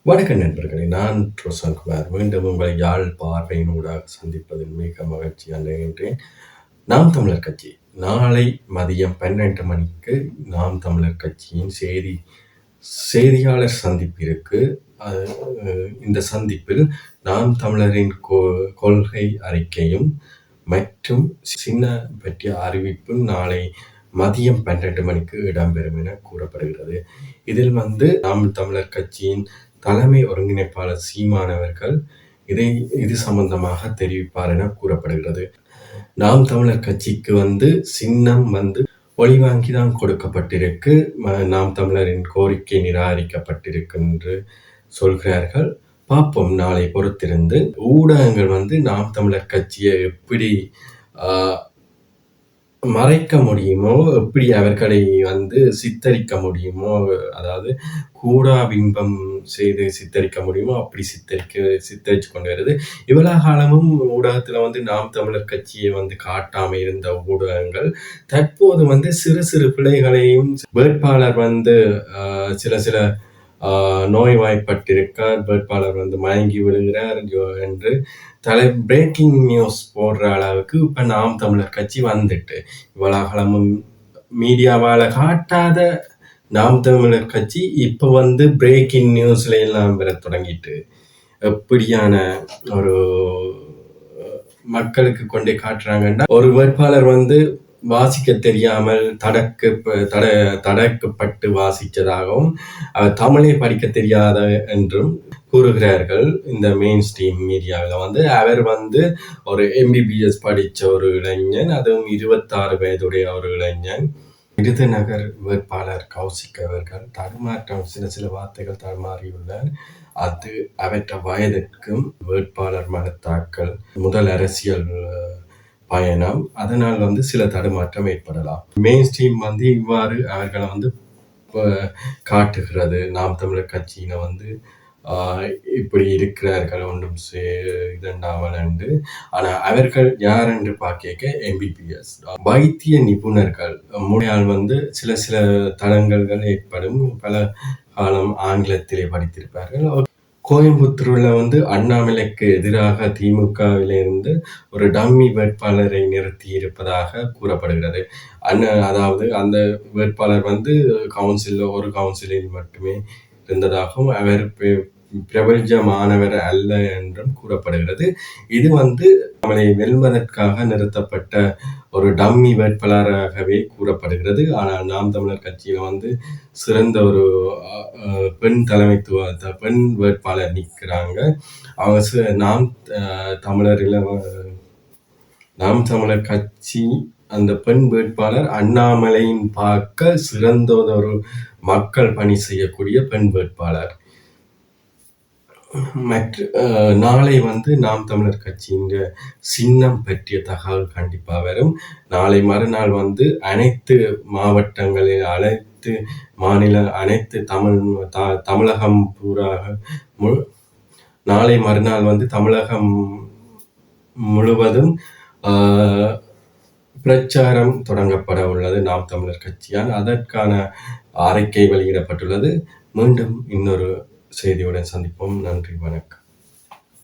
வணக்கம் நண்பர்களே, நான் ரோஷன்குமார். மீண்டும் உங்களை யாழ் பார்வையினூடாக சந்திப்பதில் மிக மகிழ்ச்சி அடைகின்றேன். நாம் தமிழர் கட்சி நாளை மதியம் 12 மணிக்கு நாம் தமிழர் கட்சியின் செய்தியாளர் சந்திப்பு இருக்கு. இந்த சந்திப்பில் நாம் தமிழரின் கொள்கை அறிக்கையும் மற்றும் சின்ன பற்றிய அறிவிப்பு நாளை மதியம் 12 மணிக்கு இடம்பெறும் என கூறப்படுகிறது. இதில் நாம் தமிழர் கட்சியின் தலைமை ஒருங்கிணைப்பாளர் சீமான் அவர்கள் இது சம்பந்தமாக தெரிவிப்பார் என கூறப்படுகிறது. நாம் தமிழர் கட்சிக்கு சின்னம் ஒளிவாங்கி தான் கொடுக்கப்பட்டிருக்கு. நாம் தமிழரின் கோரிக்கை நிராகரிக்கப்பட்டிருக்கு என்று சொல்கிறார்கள். பார்ப்போம், நாளை பொறுத்திருந்து. ஊடகங்கள் நாம் தமிழர் கட்சியை எப்படி மறைக்க முடியுமோ, எப்படி அவர்களை சித்தரிக்க முடியுமோ, அதாவது கூடா பிம்பம் செய்து சித்தரிக்க முடியுமோ அப்படி சித்தரிச்சு கொண்டு வருது. இவ்வளவு காலமும் ஊடகத்துல நாம் தமிழர் கட்சியை காட்டாம இருந்த ஊடகங்கள் தற்போது சிறு சிறு பிள்ளைகளையும் வேட்பாளர் சில நோய்வாய்ப்பட்டிருக்கார், வேட்பாளர் மயங்கி விடுகிறார் என்று பிரேக்கிங் நியூஸ் போடுற அளவுக்கு இப்ப நாம் தமிழர் கட்சி வந்துட்டு இவ்வளவு காலமும் மீடியாவால காட்டாத நாம் தமிழர் கட்சி இப்ப பிரேக்கிங் நியூஸ்ல எல்லாம் பெற தொடங்கிட்டு எப்படியான ஒரு மக்களுக்கு கொண்டே காட்டுறாங்கன்னா, ஒரு வேட்பாளர் வாசிக்க தெரியாமல் தடக்கப்பட்டு வாசித்ததாகவும் தமிழை படிக்க தெரியாத என்றும் கூறுகிறார்கள். இந்த மெயின் ஸ்ட்ரீம் மீடியாவில் அவர் ஒரு MBBS படித்த ஒரு இளைஞன், அதுவும் 26 வயதுடைய ஒரு இளைஞன். விருதுநகர் வேட்பாளர் கௌசிக் அவர்கள் தடுமாற்றம், சில வார்த்தைகள் தடுமாறியுள்ளார். அது அவற்ற வயதிற்கும் வேட்பாளர் மனத்தாக்கல் முதல் அரசியல் பயணம், அதனால் சில தடுமாற்றம் ஏற்படலாம். மெயின் ஸ்ட்ரீம் இவ்வாறு அவர்களை காட்டுகிறது. நாம் தமிழர் கட்சியின இப்படி இருக்கிறார்கள், ஒன்றும் இதண்டாமல் என்று. ஆனா அவர்கள் யார் என்று பார்க்க MBBS வைத்திய நிபுணர்கள். முறையால் சில தடங்கல்கள் ஏற்படும். பல காலம் ஆங்கிலத்திலே படித்திருப்பார்கள். கோயம்புத்தூர்ல அண்ணாமலைக்கு எதிராக திமுகவிலிருந்து ஒரு டம்மி வேட்பாளரை நிறுத்தி இருப்பதாக கூறப்படுகிறது. அதாவது அந்த வேட்பாளர் ஒரு கவுன்சிலில் மட்டுமே இருந்ததாகவும் அவர் பிரபலமானவர் அல்ல என்றும் கூறப்படுகிறது. இது நம்மளை வெல்வதற்காக நிறுத்தப்பட்ட ஒரு டம்மி வேட்பாளராகவே கூறப்படுகிறது. ஆனால் நாம் தமிழர் கட்சியில சிறந்த ஒரு பெண் பெண் வேட்பாளர் நிற்கிறாங்க. அவங்க நாம் தமிழர் கட்சி அந்த பெண் வேட்பாளர் அண்ணாமலையின் பார்க்க சிறந்த ஒரு மக்கள் பணி செய்யக்கூடிய பெண் வேட்பாளர். நாளை நாம் தமிழர் கட்சியின் சின்னம் பற்றிய தகவல் கண்டிப்பா வரும். நாளை மறுநாள் அனைத்து மாவட்டங்களில், அனைத்து தமிழகம் பூராக நாளை மறுநாள் தமிழகம் முழுவதும் பிரச்சாரம் தொடங்கப்பட உள்ளது நாம் தமிழர் கட்சியால். அதற்கான அறிக்கை வெளியிடப்பட்டுள்ளது. மீண்டும் இன்னொரு செய்தியுடன் சந்திப்போம். நன்றி, வணக்கம்.